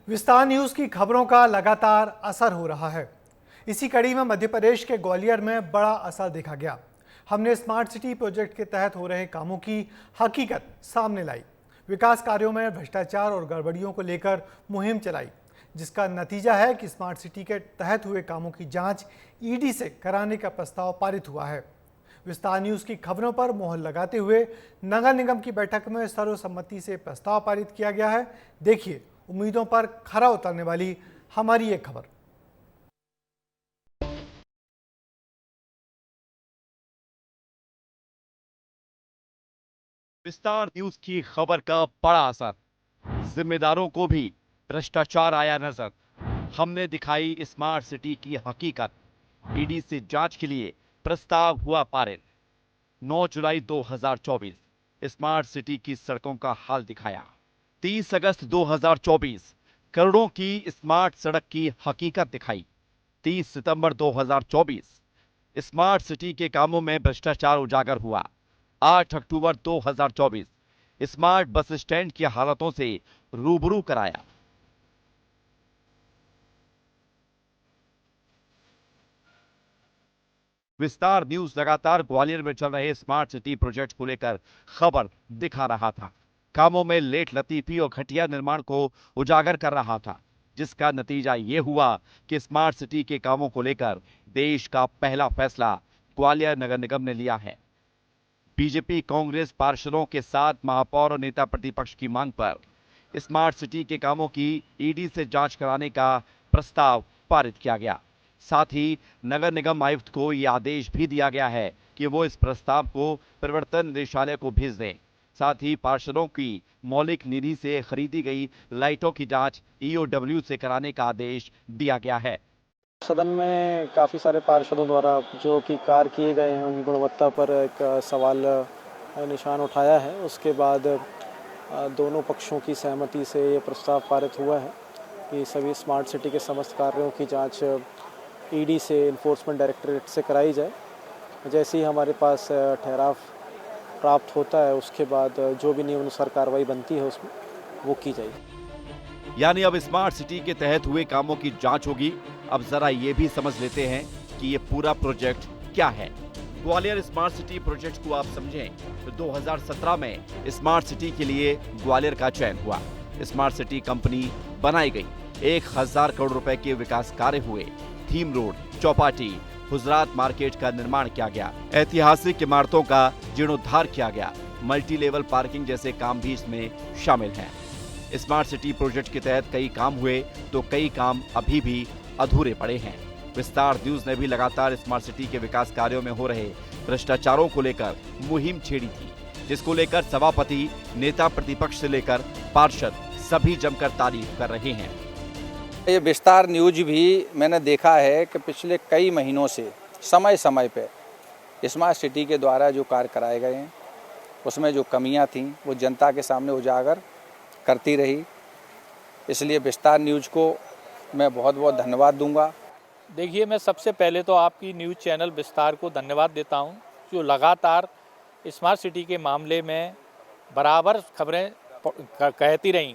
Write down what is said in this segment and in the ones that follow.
विस्तार न्यूज की खबरों का लगातार असर हो रहा है। इसी कड़ी में मध्य प्रदेश के ग्वालियर में बड़ा असर देखा गया। हमने स्मार्ट सिटी प्रोजेक्ट के तहत हो रहे कामों की हकीकत सामने लाई। विकास कार्यों में भ्रष्टाचार और गड़बड़ियों को लेकर मुहिम चलाई, जिसका नतीजा है कि स्मार्ट सिटी के तहत हुए कामों की जांच ईडी से कराने का प्रस्ताव पारित हुआ है। विस्तार न्यूज की खबरों पर मोहर लगाते हुए नगर निगम की बैठक में सर्वसम्मति से प्रस्ताव पारित किया गया है। देखिए उम्मीदों पर खरा उतरने वाली हमारी ये खबर। विस्तार न्यूज की खबर का बड़ा असर, जिम्मेदारों को भी भ्रष्टाचार आया नजर। हमने दिखाई स्मार्ट सिटी की हकीकत, ईडी से जांच के लिए प्रस्ताव हुआ पारित। 9 जुलाई 2024 स्मार्ट सिटी की सड़कों का हाल दिखाया। 30 अगस्त 2024 करोड़ों की स्मार्ट सड़क की हकीकत दिखाई। 30 सितंबर 2024 स्मार्ट सिटी के कामों में भ्रष्टाचार उजागर हुआ। 8 अक्टूबर 2024 स्मार्ट बस स्टैंड की हालतों से रूबरू कराया। विस्तार न्यूज लगातार ग्वालियर में चल रहे स्मार्ट सिटी प्रोजेक्ट को लेकर खबर दिखा रहा था। कामों में लेट लतीफी और घटिया निर्माण को उजागर कर रहा था, जिसका नतीजा यह हुआ कि स्मार्ट सिटी के कामों को लेकर देश का पहला फैसला ग्वालियर नगर निगम ने लिया है। बीजेपी कांग्रेस पार्षदों के साथ महापौर और नेता प्रतिपक्ष की मांग पर स्मार्ट सिटी के कामों की ईडी से जांच कराने का प्रस्ताव पारित किया गया। साथ ही नगर निगम आयुक्त को यह आदेश भी दिया गया है कि वो इस प्रस्ताव को प्रवर्तन निदेशालय को भेज दें। साथ ही पार्षदों की मौलिक निधि से खरीदी गई लाइटों की जांच ईओडब्ल्यू से कराने का आदेश दिया गया है। सदन में काफ़ी सारे पार्षदों द्वारा जो कि कार्य किए गए हैं उनकी गुणवत्ता पर एक सवाल निशान उठाया है। उसके बाद दोनों पक्षों की सहमति से ये प्रस्ताव पारित हुआ है कि सभी स्मार्ट सिटी के समस्त कार्यों की जांच ईडी से, इन्फोर्समेंट डायरेक्टरेट से कराई जाए। जैसे ही हमारे पास ठहराव प्राप्त होता है उसके बाद जो भी नियमानुसार कार्रवाई बनती है उसमें वो की जाएगी। यानी अब स्मार्ट सिटी के तहत हुए कामों की जांच होगी। अब जरा ये भी समझ लेते हैं कि ये पूरा प्रोजेक्ट क्या है। ग्वालियर स्मार्ट सिटी प्रोजेक्ट को आप समझें तो 2017 में स्मार्ट सिटी के लिए ग्वालियर का चयन हुआ। स्मार्ट सिटी कंपनी बनाई गई। 1000 करोड़ रुपए के विकास कार्य हुए। Theme road, Chowpatty, Gujarat market का निर्माण किया गया। ऐतिहासिक इमारतों का जीर्णोद्धार किया गया। मल्टी लेवल पार्किंग जैसे काम भी इसमें शामिल हैं। स्मार्ट सिटी प्रोजेक्ट के तहत कई काम हुए तो कई काम अभी भी अधूरे पड़े हैं। विस्तार न्यूज ने भी लगातार स्मार्ट सिटी के विकास कार्यों में हो रहे भ्रष्टाचारों को लेकर मुहिम छेड़ी थी, जिसको लेकर सभापति, नेता प्रतिपक्ष से लेकर पार्षद सभी जमकर तारीफ कर रहे हैं। ये विस्तार न्यूज भी मैंने देखा है कि पिछले कई महीनों से समय समय पे स्मार्ट सिटी के द्वारा जो कार्य कराए गए हैं उसमें जो कमियां थीं वो जनता के सामने उजागर करती रही। इसलिए विस्तार न्यूज को मैं बहुत बहुत धन्यवाद दूंगा। देखिए, मैं सबसे पहले तो आपकी न्यूज़ चैनल विस्तार को धन्यवाद देता हूं, जो लगातार स्मार्ट सिटी के मामले में बराबर खबरें कहती रहीं।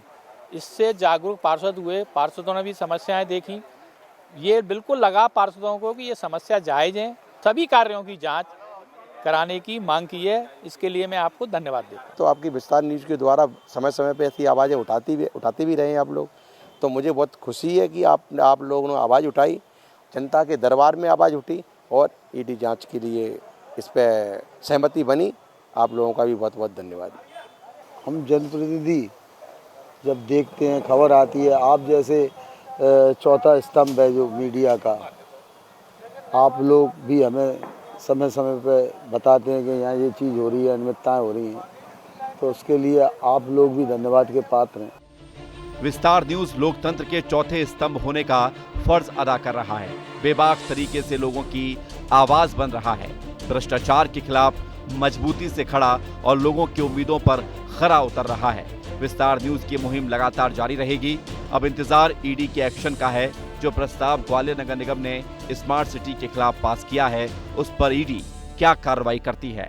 इससे जागरूक पार्षद हुए, पार्षदों ने भी समस्याएं देखी। ये बिल्कुल लगा पार्षदों को कि ये समस्या जायज़ है। सभी कार्यों की जांच कराने की मांग की है। इसके लिए मैं आपको धन्यवाद देता हूं। तो आपकी विस्तार न्यूज़ के द्वारा समय समय पे ऐसी आवाज़ें उठाती भी रहे हैं आप लोग, तो मुझे बहुत खुशी है कि आप लोगों ने आवाज़ उठाई, जनता के दरबार में आवाज़ उठी और ईडी जांच के लिए इस पर सहमति बनी। आप लोगों का भी बहुत बहुत धन्यवाद। हम जनप्रतिनिधि जब देखते हैं, खबर आती है, आप जैसे चौथा स्तंभ है जो मीडिया का, आप लोग भी हमें समय समय पे बताते हैं कि यहाँ ये चीज़ हो रही है, अनियमितताएं हो रही हैं, तो उसके लिए आप लोग भी धन्यवाद के पात्र हैं। विस्तार न्यूज लोकतंत्र के चौथे स्तंभ होने का फर्ज अदा कर रहा है। बेबाक तरीके से लोगों की आवाज बन रहा है। भ्रष्टाचार के खिलाफ मजबूती से खड़ा और लोगों की उम्मीदों पर खरा उतर रहा है। विस्तार न्यूज की मुहिम लगातार जारी रहेगी। अब इंतजार ईडी के एक्शन का है। जो प्रस्ताव ग्वालियर नगर निगम ने स्मार्ट सिटी के खिलाफ पास किया है, उस पर ईडी क्या कार्रवाई करती है।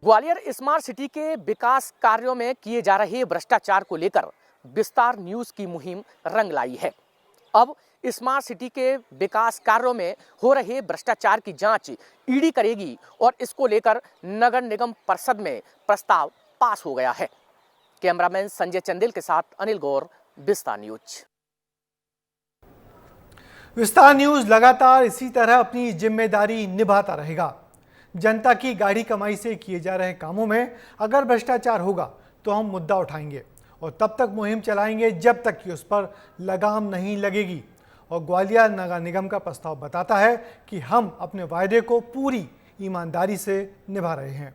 ग्वालियर स्मार्ट सिटी के विकास कार्यों में किए जा रहे भ्रष्टाचार को लेकर विस्तार न्यूज की मुहिम रंग लाई है। अब स्मार्ट सिटी के विकास कार्यों में हो रहे भ्रष्टाचार की जांच ईडी करेगी और इसको लेकर नगर निगम परिषद में प्रस्ताव पास हो गया है। कैमरामैन संजय चंदेल के साथ अनिल गौर, विस्तार न्यूज। विस्तार न्यूज लगातार इसी तरह अपनी जिम्मेदारी निभाता रहेगा। जनता की गाढ़ी कमाई से किए जा रहे कामों में अगर भ्रष्टाचार होगा तो हम मुद्दा उठाएंगे और तब तक मुहिम चलाएंगे जब तक कि उस पर लगाम नहीं लगेगी। और ग्वालियर नगर निगम का प्रस्ताव बताता है कि हम अपने वायदे को पूरी ईमानदारी से निभा रहे हैं।